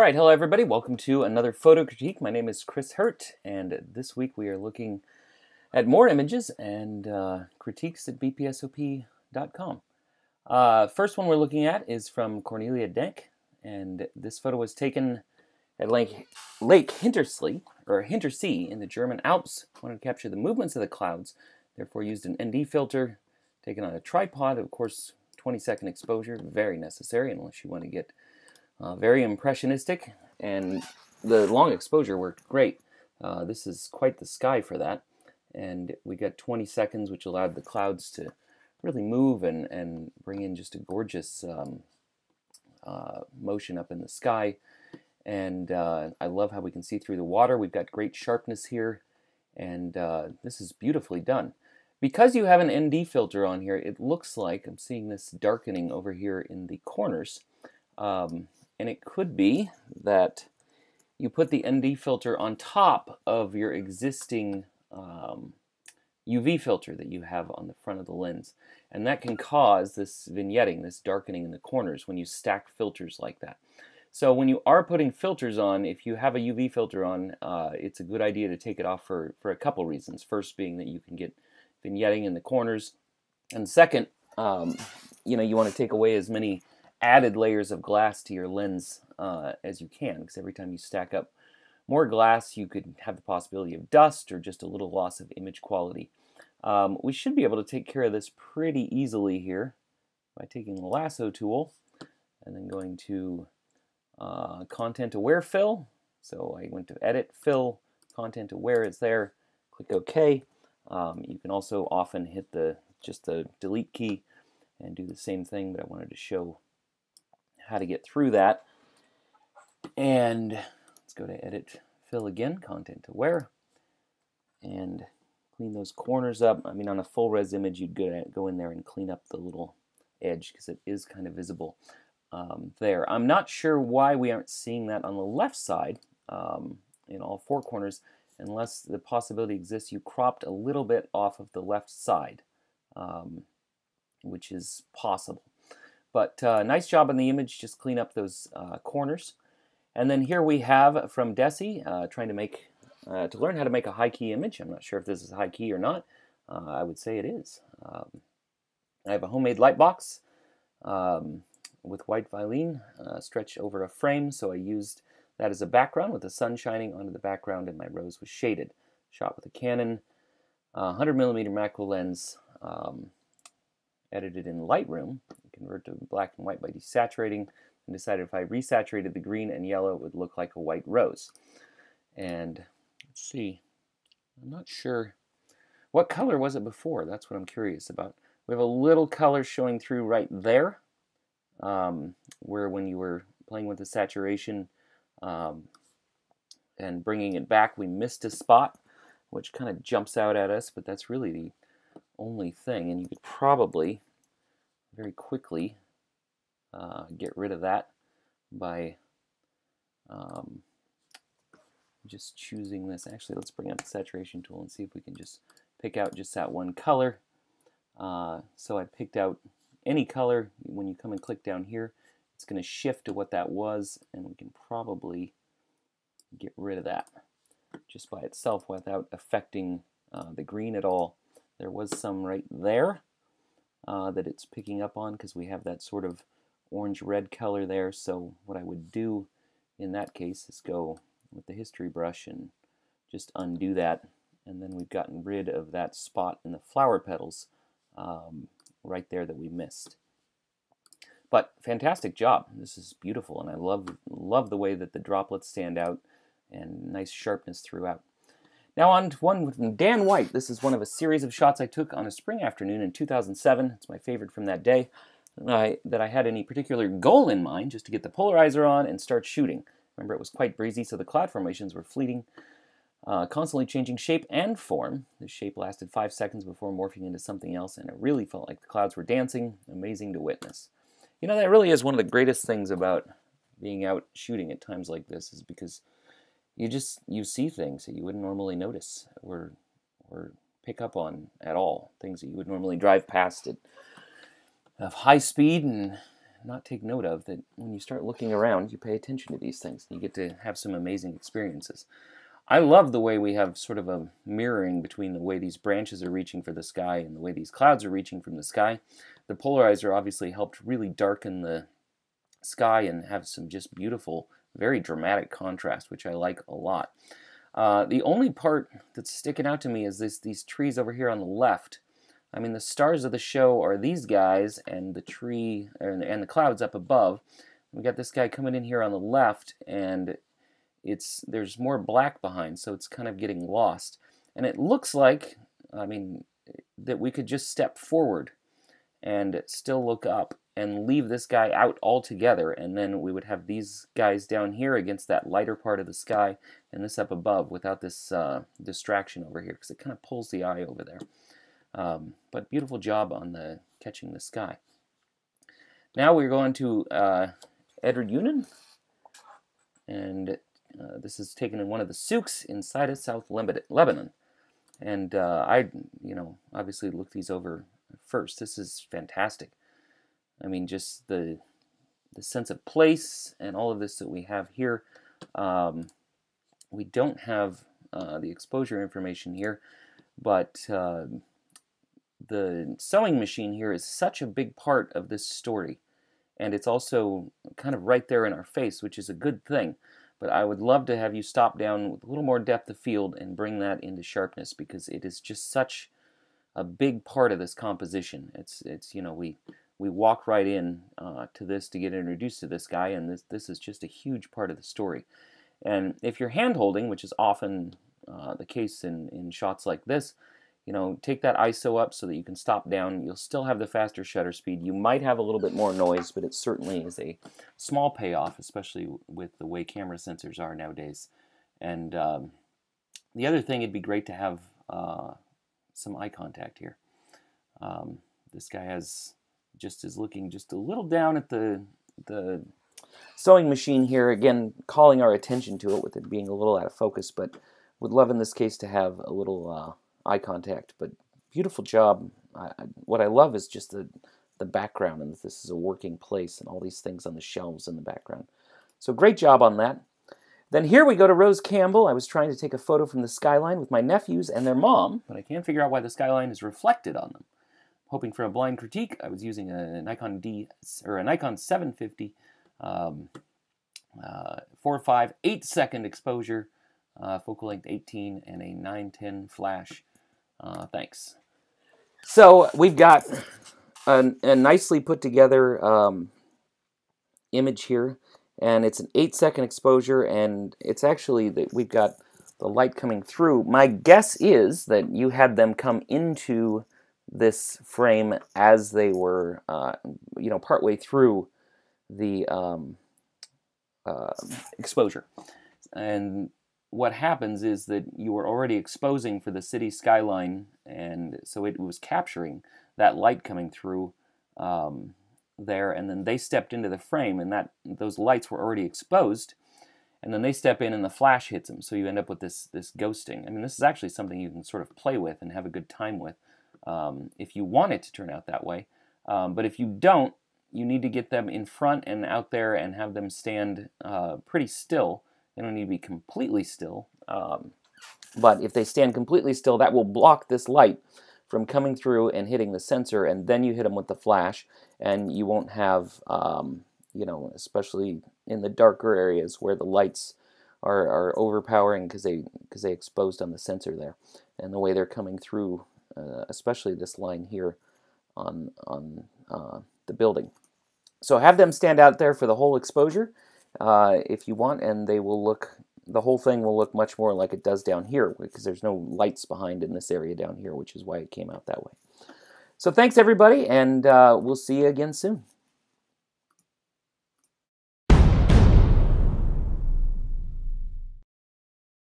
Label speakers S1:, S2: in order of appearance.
S1: Alright, hello everybody. Welcome to another photo critique. My name is Chris Hurtt, and this week we are looking at more images and critiques at bpsop.com. First one we're looking at is from Cornelia Deck, and this photo was taken at Lake Hintersee in the German Alps. I wanted to capture the movements of the clouds, therefore used an ND filter taken on a tripod. Of course, 20-second exposure, very necessary unless you want to get very impressionistic, and the long exposure worked great. This is quite the sky for that, and we got 20 seconds, which allowed the clouds to really move and bring in just a gorgeous motion up in the sky. And I love how we can see through the water. We've got great sharpness here, and this is beautifully done. Because you have an ND filter on here, it looks like I'm seeing this darkening over here in the corners. And it could be that you put the ND filter on top of your existing UV filter that you have on the front of the lens. And that can cause this vignetting, this darkening in the corners when you stack filters like that. So when you are putting filters on, if you have a UV filter on, it's a good idea to take it off for a couple reasons. First being that you can get vignetting in the corners. And second, you want to take away as many added layers of glass to your lens as you can, because every time you stack up more glass, you could have the possibility of dust or just a little loss of image quality. We should be able to take care of this pretty easily here by taking the lasso tool and then going to Content Aware Fill. So I went to Edit, Fill, Content Aware is there, click OK. You can also often hit just the Delete key and do the same thing, but I wanted to show how to get through that. And let's go to Edit, Fill again, Content Aware, and clean those corners up. I mean, on a full res image, you'd go in there and clean up the little edge because it is kind of visible there. I'm not sure why we aren't seeing that on the left side in all four corners, unless the possibility exists you cropped a little bit off of the left side, which is possible. But nice job on the image, just clean up those corners. And then here we have from Dessie, trying to learn how to make a high key image. I'm not sure if this is high key or not. I would say it is. I have a homemade light box with white Vilene stretched over a frame, so I used that as a background with the sun shining onto the background, and my rose was shaded. Shot with a Canon 100mm macro lens, edited in Lightroom, convert to black and white by desaturating, and decided if I resaturated the green and yellow, it would look like a white rose. And let's see, I'm not sure, what color was it before? That's what I'm curious about. We have a little color showing through right there, where when you were playing with the saturation and bringing it back, we missed a spot, which kind of jumps out at us, but that's really the only thing. And you could probably very quickly get rid of that by just choosing this. Actually, let's bring up the saturation tool and see if we can just pick out just that one color. So I picked out any color. When you come and click down here, it's going to shift to what that was, and we can probably get rid of that just by itself without affecting the green at all. There was some right there that it's picking up on because we have that sort of orange-red color there. So what I would do in that case is go with the history brush and just undo that, and then we've gotten rid of that spot in the flower petals right there that we missed. But fantastic job. This is beautiful, and I love the way that the droplets stand out and nice sharpness throughout. Now on to one with Dan White. This is one of a series of shots I took on a spring afternoon in 2007. It's my favorite from that day. That I had any particular goal in mind, just to get the polarizer on and start shooting. Remember, it was quite breezy, so the cloud formations were fleeting, constantly changing shape and form. The shape lasted 5 seconds before morphing into something else, and it really felt like the clouds were dancing. Amazing to witness. You know, that really is one of the greatest things about being out shooting at times like this, is because you see things that you wouldn't normally notice or pick up on at all. Things that you would normally drive past at high speed and not take note of, that when you start looking around, you pay attention to these things. You get to have some amazing experiences. I love the way we have sort of a mirroring between the way these branches are reaching for the sky and the way these clouds are reaching from the sky. The polarizer obviously helped really darken the sky and have some just beautiful, very dramatic contrast, which I like a lot. The only part that's sticking out to me is these trees over here on the left. I mean, the stars of the show are these guys and the tree and the clouds up above. We got this guy coming in here on the left, and there's more black behind, so it's kind of getting lost. And it looks like, I mean, that we could just step forward and still look up and leave this guy out altogether, and then we would have these guys down here against that lighter part of the sky and this up above without this distraction over here, because it kind of pulls the eye over there. But beautiful job on catching the sky. Now we're going to Edward Yunnan, and this is taken in one of the souks inside of South Lebanon. And I, obviously looked these over first. This is fantastic. I mean, just the sense of place and all of this that we have here. We don't have the exposure information here, but the sewing machine here is such a big part of this story, and it's also kind of right there in our face, which is a good thing. But I would love to have you stop down with a little more depth of field and bring that into sharpness, because it is just such a big part of this composition. It's we walk right in to this to get introduced to this guy, and this is just a huge part of the story. And if you're hand holding, which is often the case in shots like this, take that ISO up so that you can stop down. You'll still have the faster shutter speed. You might have a little bit more noise, but it certainly is a small payoff, especially with the way camera sensors are nowadays. And the other thing, it'd be great to have some eye contact here. This guy is looking just a little down at the sewing machine here, again calling our attention to it with it being a little out of focus, but would love in this case to have a little eye contact. But beautiful job. What I love is just the background, and this is a working place and all these things on the shelves in the background. So great job on that. Then here we go to Rose Campbell. I was trying to take a photo from the skyline with my nephews and their mom, but I can't figure out why the skyline is reflected on them. Hoping for a blind critique, I was using a Nikon 750 4.5 8-second exposure, focal length 18, and a 910 flash. Thanks. So we've got a nicely put together image here, and it's an 8-second exposure, and it's actually that we've got the light coming through. My guess is that you had them come into this frame as they were, partway through the exposure. And what happens is that you were already exposing for the city skyline, and so it was capturing that light coming through there, and then they stepped into the frame, and those lights were already exposed, and then they step in and the flash hits them, so you end up with this ghosting. I mean, this is actually something you can sort of play with and have a good time with if you want it to turn out that way. But if you don't, you need to get them in front and out there and have them stand pretty still. They don't need to be completely still, but if they stand completely still, that will block this light from coming through and hitting the sensor, and then you hit them with the flash, and you won't have, especially in the darker areas where the lights are overpowering because they exposed on the sensor there, and the way they're coming through, especially this line here on the building. So have them stand out there for the whole exposure if you want, and they will look. The whole thing will look much more like it does down here, because there's no lights behind in this area down here, which is why it came out that way. So thanks, everybody, and we'll see you again soon.